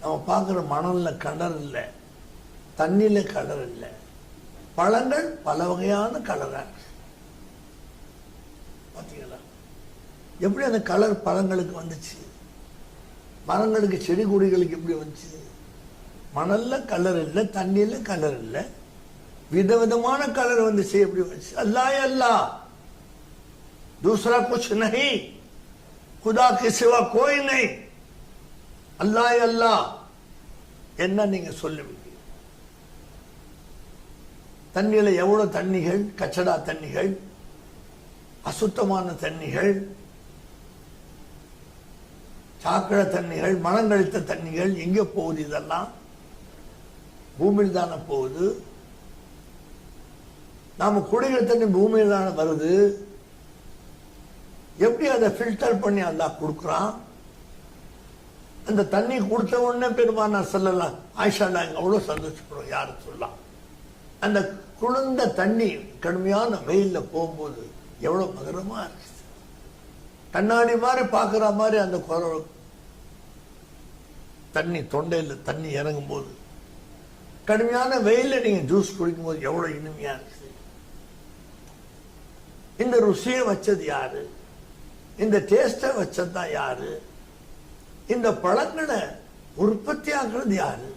நம்ம பார்க்குற மணல்ல கலர் இல்லை, தண்ணியில கலர் இல்லை. பழங்கள் பல வகையான கலராக பார்த்தீங்களா? எப்படி அந்த கலர் பழங்களுக்கு வந்துச்சு, மரங்களுக்கு செடி கொடிகளுக்கு எப்படி வந்துச்சு? மணல்ல கலர் இல்லை, தண்ணியில கலர் இல்லை, விதவிதமான கலர் வந்துச்சு. எப்படி வந்துச்சு? அல்லாஹ் அல்லாஹ், दूसरा कुछ नहीं, खुदा के सिवा कोई नहीं, அல்லாஹ் அல்லாஹ். என்ன நீங்க சொல்லுவீங்க? தண்ணியில எவ்வளவு தண்ணிகள், கச்சடா தண்ணிகள், அசுத்தமான தண்ணிகள், சாக்கடை தண்ணிகள், மனங்கழித்த தண்ணிகள் எங்க போகுது? இதெல்லாம் பூமியில் தானே போகுது. நாம குடிக்கிற தண்ணி பூமியில் தானே வருது. எப்படி அதை ஃபில்டர் பண்ணி அல்லாஹ் கொடுக்குறான்? அந்த தண்ணி கொடுத்த உடனே பெருமானார் ஸல்லல்லாஹு ஆயிஷா நாங்கள் அவ்வளோ சந்தோஷப்படுறோம். யாரு சொல்லலாம்? அந்த குளிர்ந்த தண்ணி கடுமையான வெயில்ல போகும்போது எவ்வளவு மதுரமா இருக்கு. கண்ணாடி மாதிரி பார்க்குற மாதிரி அந்த குரல் தண்ணி தொண்டையில் தண்ணி இறங்கும் போது, கடுமையான வெயில்ல நீங்க ஜூஸ் குடிக்கும் போது எவ்வளவு இனிமையா இருக்கு. இந்த ருசியை வச்சது யாரு? இந்த டேஸ்டை வச்சதுதான் யாரு? இந்த பழங்களை உற்பத்தி ஆக்குறது யாரு?